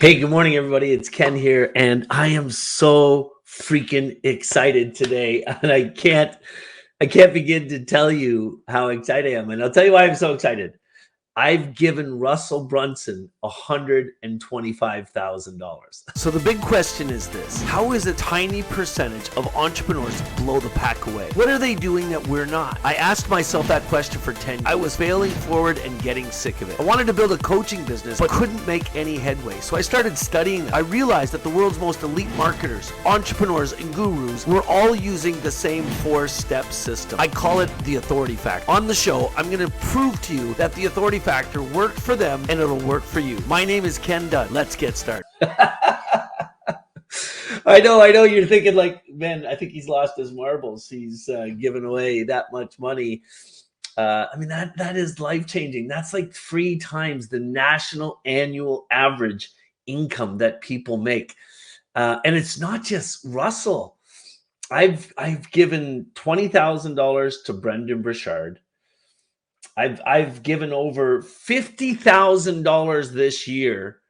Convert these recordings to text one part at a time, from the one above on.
Hey, good morning, everybody. It's Ken here, and I am so freaking excited today. And I can't begin to tell you how excited I am. And I'll tell you why I'm so excited. I've given Russell Brunson $125,000. So the big question is this: how is a tiny percentage of entrepreneurs blow the pack away? What are they doing that we're not? I asked myself that question for 10 years. I was failing forward and getting sick of it. I wanted to build a coaching business, but couldn't make any headway. So I started studying it. I realized that the world's most elite marketers, entrepreneurs, and gurus were all using the same 4-step system. I call it the authority factor. On the show, I'm going to prove to you that the authority factor worked for them and it'll work for you. My name is Ken Dunn. Let's get started. I know you're thinking like, man, I think he's lost his marbles. He's given away that much money. That is life-changing. That's like 3 times the national annual average income that people make. And it's not just Russell. I've given $20,000 to Brendan Burchard. I've given over $50,000 this year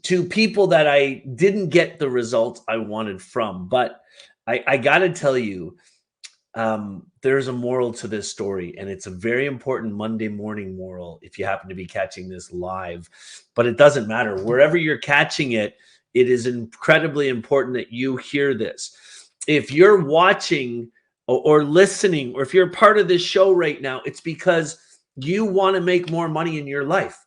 to people that I didn't get the results I wanted from. But I got to tell you, there's a moral to this story, and it's a very important Monday morning moral if you happen to be catching this live. But it doesn't matter. Wherever you're catching it, it is incredibly important that you hear this. If you're watching or listening, or if you're a part of this show right now, it's because you want to make more money in your life.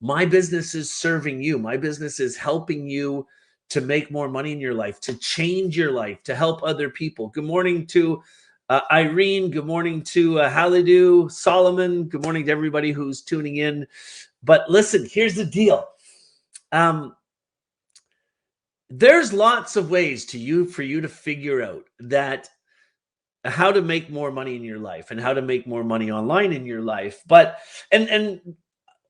My business is serving you. My business is helping you to make more money in your life, to change your life, to help other people. Good morning to Irene. Good morning to Halidou, Solomon. Good morning to everybody who's tuning in. But listen, here's the deal. There's lots of ways for you to figure out that how to make more money in your life and how to make more money online in your life. But and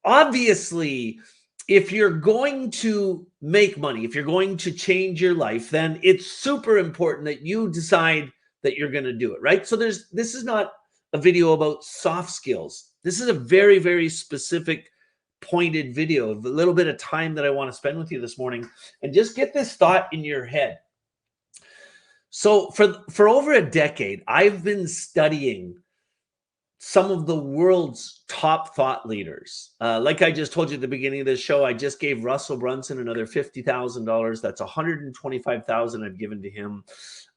obviously, if you're going to make money, if you're going to change your life, then it's super important that you decide that you're going to do it, right? So this is not a video about soft skills. This is a very, very specific pointed video, a little bit of time that I want to spend with you this morning, and just get this thought in your head. So for over a decade, I've been studying some of the world's top thought leaders. Like I just told you at the beginning of this show, I just gave Russell Brunson another $50,000. That's $125,000 I've given to him.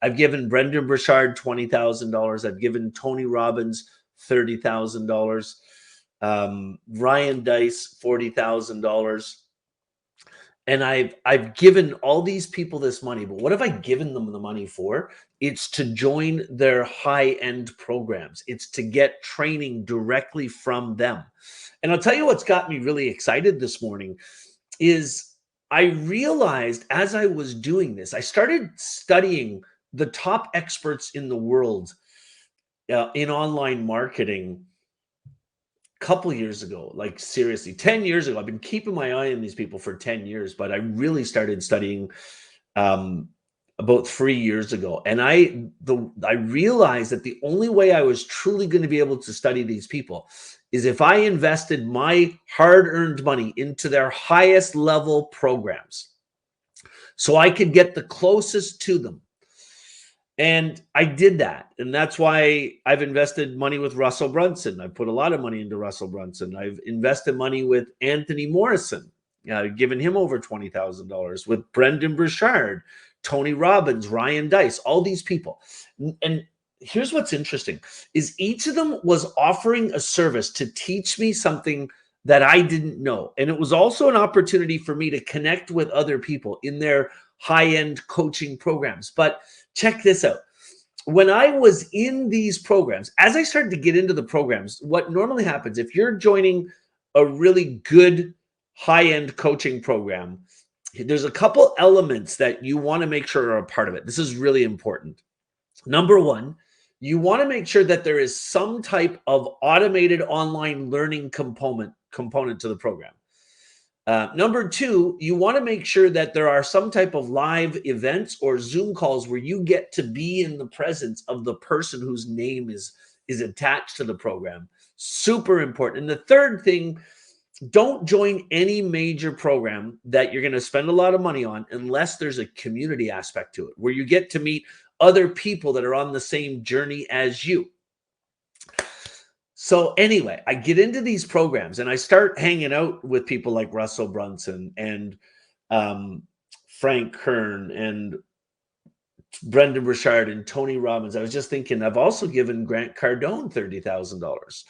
I've given Brendan Burchard $20,000. I've given Tony Robbins $30,000. Ryan Dice $40,000. And I've given all these people this money, but what have I given them the money for? It's to join their high-end programs. It's to get training directly from them. And I'll tell you what's got me really excited this morning is I realized as I was doing this, I started studying the top experts in the world in online marketing couple years ago, like seriously, 10 years ago. I've been keeping my eye on these people for 10 years, but I really started studying about 3 years ago. And I realized that the only way I was truly going to be able to study these people is if I invested my hard-earned money into their highest level programs so I could get the closest to them. And I did that. And that's why I've invested money with Russell Brunson. I put a lot of money into Russell Brunson. I've invested money with Anthony Morrison. I've given him over $20,000. With Brendan Burchard, Tony Robbins, Ryan Dice, all these people. And here's what's interesting is each of them was offering a service to teach me something that I didn't know. And it was also an opportunity for me to connect with other people in their high-end coaching programs. But check this out. When I was in these programs, as I started to get into the programs, what normally happens if you're joining a really good high-end coaching program, there's a couple elements that you want to make sure are a part of it. This is really important. Number one, you want to make sure that there is some type of automated online learning component to the program. Number two, you want to make sure that there are some type of live events or Zoom calls where you get to be in the presence of the person whose name is attached to the program. Super important. And the third thing don't join any major program that you're going to spend a lot of money on unless there's a community aspect to it where you get to meet other people that are on the same journey as you. So anyway, I get into these programs and I start hanging out with people like Russell Brunson and Frank Kern and Brendan Burchard and Tony Robbins. I was just thinking, I've also given Grant Cardone $30,000.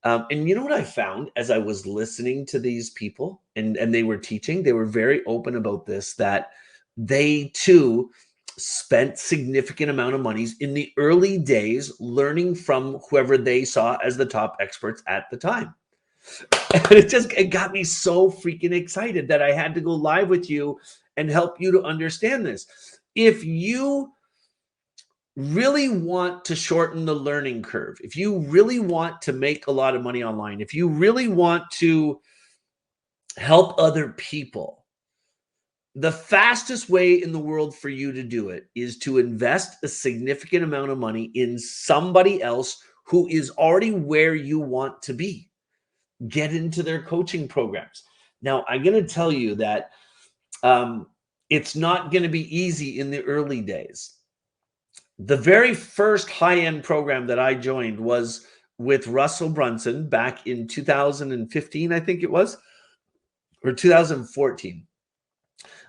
And you know what I found as I was listening to these people and they were teaching, they were very open about this, that they too spent significant amount of monies in the early days learning from whoever they saw as the top experts at the time. And it got me so freaking excited that I had to go live with you and help you to understand this. If you really want to shorten the learning curve, if you really want to make a lot of money online, if you really want to help other people, the fastest way in the world for you to do it is to invest a significant amount of money in somebody else who is already where you want to be. Get into their coaching programs. Now, I'm going to tell you that it's not going to be easy in the early days. The very first high-end program that I joined was with Russell Brunson back in 2015, I think it was, or 2014.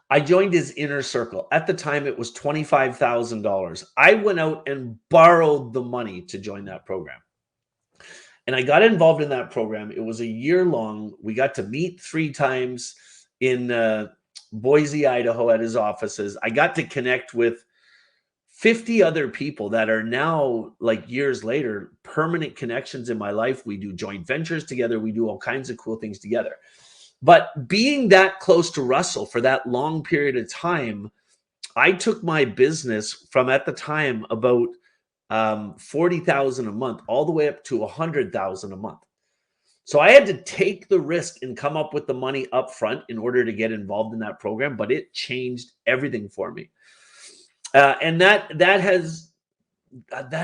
I joined his inner circle. At the time, it was $25,000. I went out and borrowed the money to join that program. And I got involved in that program. It was a year long. We got to meet 3 times in Boise, Idaho at his offices. I got to connect with 50 other people that are now, like years later, permanent connections in my life. We do joint ventures together. We do all kinds of cool things together. But being that close to Russell for that long period of time, I took my business from, at the time, about $40,000 a month all the way up to $100,000 a month. So I had to take the risk and come up with the money up front in order to get involved in that program, but it changed everything for me. And that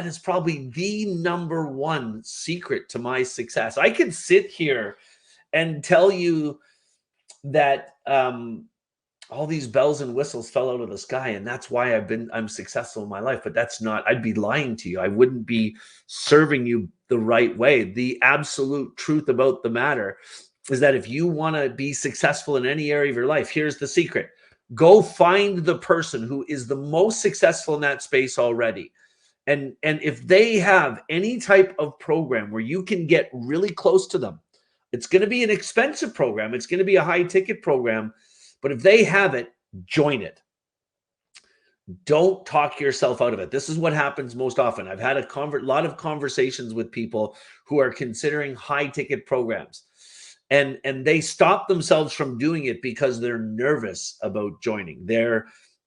is probably the number one secret to my success. I could sit here and tell you that all these bells and whistles fell out of the sky, and that's why I'm successful in my life. But that's not, I'd be lying to you. I wouldn't be serving you the right way. The absolute truth about the matter is that if you want to be successful in any area of your life, here's the secret. Go find the person who is the most successful in that space already. And if they have any type of program where you can get really close to them, it's going to be an expensive program. It's going to be a high ticket program. But if they have it, join it. Don't talk yourself out of it. This is what happens most often. I've had a lot of conversations with people who are considering high ticket programs. And they stop themselves from doing it because they're nervous about joining. They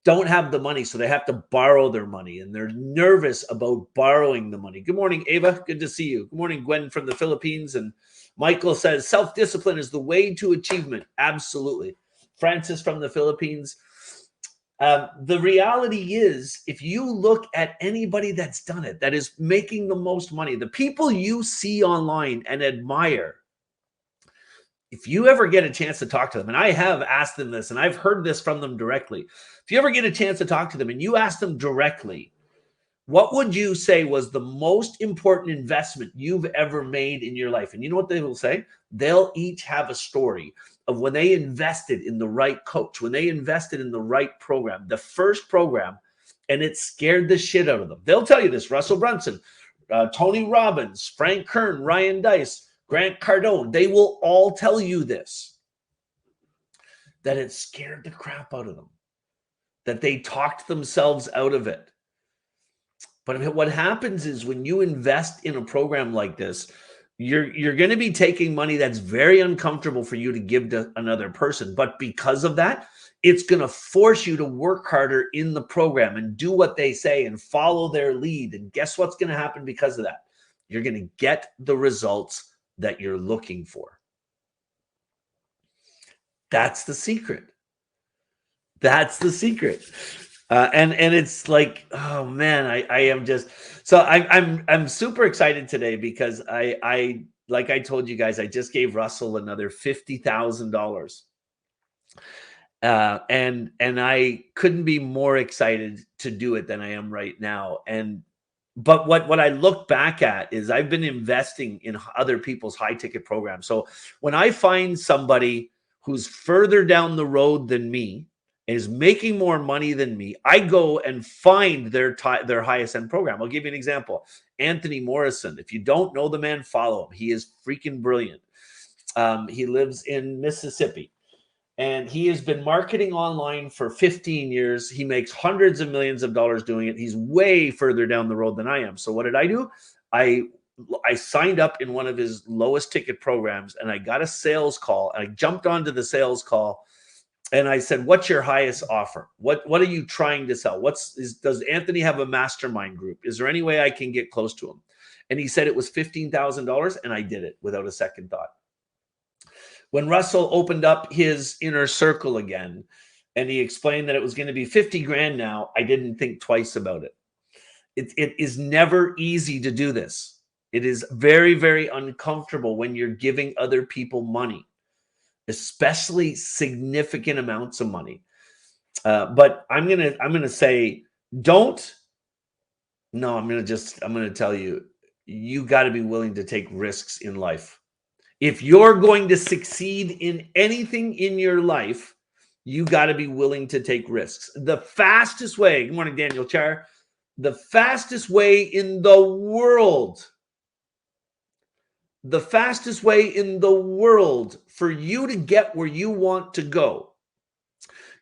don't have the money, so they have to borrow their money, and they're nervous about borrowing the money. Good morning, Ava. Good to see you. Good morning, Gwen from the Philippines. And Michael says, self-discipline is the way to achievement. Absolutely. Francis from the Philippines. The reality is, if you look at anybody that's done it, that is making the most money, the people you see online and admire, if you ever get a chance to talk to them, and I have asked them this, and I've heard this from them directly, if you ever get a chance to talk to them and you ask them directly, what would you say was the most important investment you've ever made in your life? And you know what they will say? They'll each have a story of when they invested in the right coach, when they invested in the right program, the first program, and it scared the shit out of them. They'll tell you this: Russell Brunson, Tony Robbins, Frank Kern, Ryan Dice, Grant Cardone, they will all tell you this, that it scared the crap out of them, that they talked themselves out of it. But what happens is when you invest in a program like this, you're going to be taking money that's very uncomfortable for you to give to another person. But because of that, it's going to force you to work harder in the program and do what they say and follow their lead. And guess what's going to happen because of that? You're going to get the results that you're looking for. That's the secret. That's the secret. And it's like, oh man, I am just, so I'm super excited today because I like I told you guys, I just gave Russell another $50,000. And I couldn't be more excited to do it than I am right now. But what I look back at is I've been investing in other people's high ticket programs. So when I find somebody who's further down the road than me, is making more money than me, I go and find their highest end program. I'll give you an example. Anthony Morrison. If you don't know the man, follow him. He is freaking brilliant. He lives in Mississippi. And he has been marketing online for 15 years. He makes hundreds of millions of dollars doing it. He's way further down the road than I am. So what did I do? I signed up in one of his lowest ticket programs, and I got a sales call. And I jumped onto the sales call, and I said, "What's your highest offer? What are you trying to sell? Does Anthony have a mastermind group? Is there any way I can get close to him?" And he said it was $15,000, and I did it without a second thought. When Russell opened up his inner circle again, and he explained that it was going to be 50 grand now, I didn't think twice about it. It is never easy to do this. It is very, very uncomfortable when you're giving other people money, especially significant amounts of money. But I'm gonna say, don't. No, I'm gonna tell you, you got to be willing to take risks in life. If you're going to succeed in anything in your life, you got to be willing to take risks. The fastest way, good morning, Daniel Char, the fastest way in the world for you to get where you want to go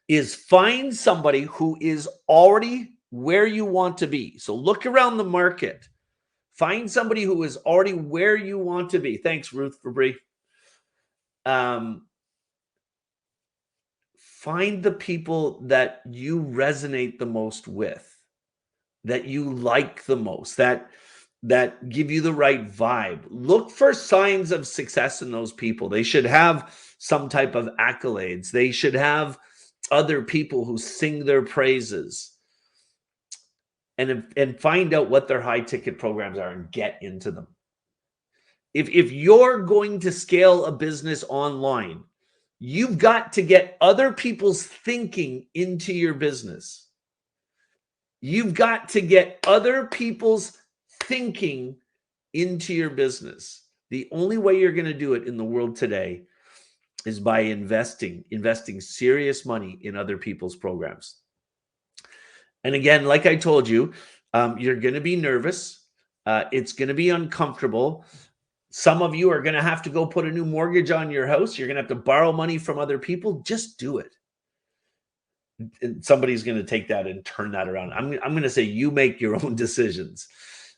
is find somebody who is already where you want to be. So look around the market. Find somebody who is already where you want to be. Thanks, Ruth Fabry. Find the people that you resonate the most with, that you like the most, that give you the right vibe. Look for signs of success in those people. They should have some type of accolades. They should have other people who sing their praises. And find out what their high ticket programs are and get into them. If you're going to scale a business online, you've got to get other people's thinking into your business. You've got to get other people's thinking into your business. The only way you're going to do it in the world today is by investing serious money in other people's programs. And again, like I told you, you're going to be nervous. It's going to be uncomfortable. Some of you are going to have to go put a new mortgage on your house. You're going to have to borrow money from other people. Just do it. And somebody's going to take that and turn that around. I'm going to say you make your own decisions.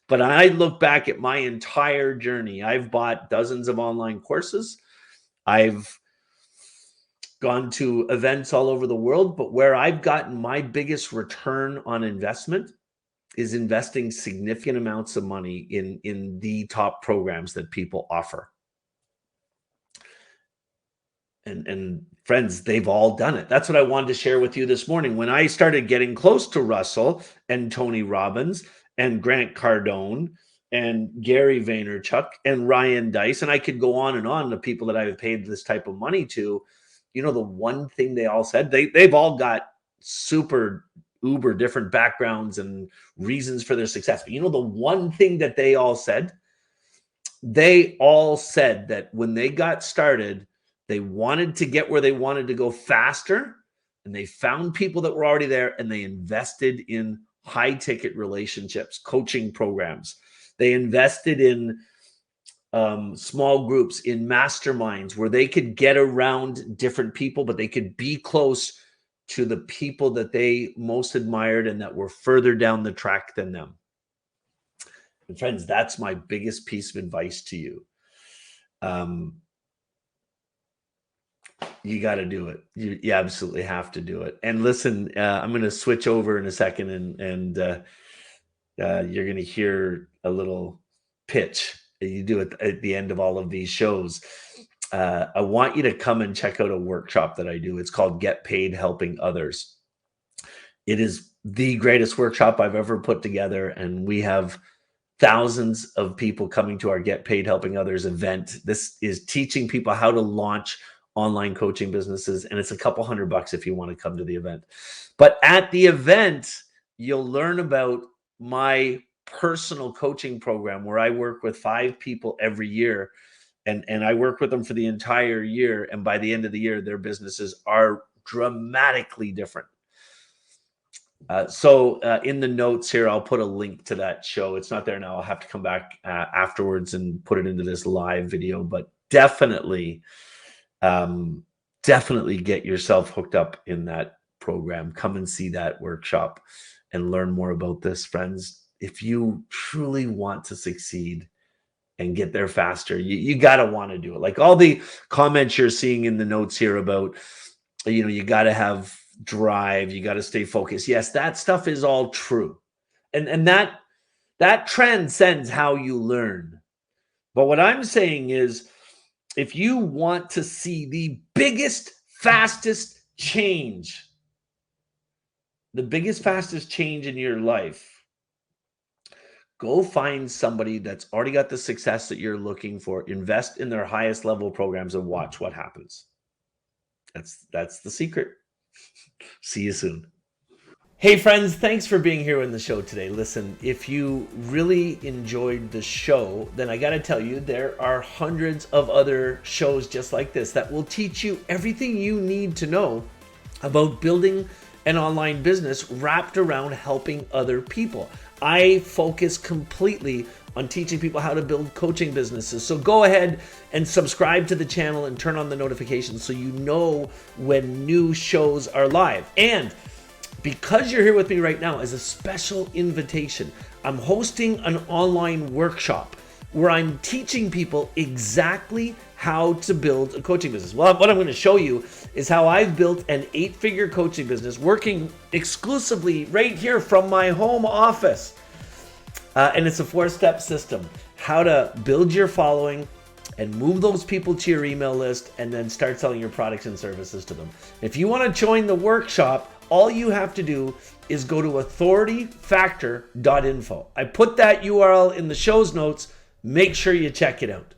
But I look back at my entire journey. I've bought dozens of online courses. I've gone to events all over the world, but where I've gotten my biggest return on investment is investing significant amounts of money in the top programs that people offer. And friends, they've all done it. That's what I wanted to share with you this morning. When I started getting close to Russell and Tony Robbins and Grant Cardone and Gary Vaynerchuk and Ryan Dice, and I could go on and on, the people that I've paid this type of money to, you know, the one thing they all said, they've all got super uber different backgrounds and reasons for their success. But you know, the one thing that they all said that when they got started, they wanted to get where they wanted to go faster, and they found people that were already there, and they invested in high ticket relationships, coaching programs. They invested in small groups, in masterminds where they could get around different people, but they could be close to the people that they most admired and that were further down the track than them. And friends, that's my biggest piece of advice to you. You got to do it. You absolutely have to do it. And listen, I'm going to switch over in a second, and you're going to hear a little pitch you do it at the end of all of these shows. I want you to come and check out a workshop that I do. It's called Get Paid Helping Others. It is the greatest workshop I've ever put together, and we have thousands of people coming to our Get Paid Helping Others event. This is teaching people how to launch online coaching businesses, and it's a couple $100 if you want to come to the event. But at the event, you'll learn about my personal coaching program where I work with 5 people every year, and I work with them for the entire year, and by the end of the year their businesses are dramatically different. So in the notes here, I'll put a link to that show. It's not there now. I'll have to come back afterwards and put it into this live video, but definitely get yourself hooked up in that program. Come and see that workshop and learn more about this, friends. If you truly want to succeed and get there faster, you got to want to do it. Like all the comments you're seeing in the notes here about, you got to have drive, you got to stay focused. Yes, that stuff is all true. And that transcends how you learn. But what I'm saying is, if you want to see the biggest, fastest change, in your life, go find somebody that's already got the success that you're looking for. Invest in their highest level programs and watch what happens. That's the secret. See you soon. Hey friends, thanks for being here in the show today. Listen, if you really enjoyed the show, then I got to tell you, there are hundreds of other shows just like this that will teach you everything you need to know about building an online business wrapped around helping other people. I focus completely on teaching people how to build coaching businesses. So go ahead and subscribe to the channel and turn on the notifications so you know when new shows are live. And because you're here with me right now, as a special invitation, I'm hosting an online workshop where I'm teaching people exactly how to build a coaching business. Well, what I'm going to show you is how I've built an 8-figure coaching business working exclusively right here from my home office. And it's a 4-step system: how to build your following and move those people to your email list, and then start selling your products and services to them. If you want to join the workshop, all you have to do is go to authorityfactor.info. I put that URL in the show's notes. Make sure you check it out.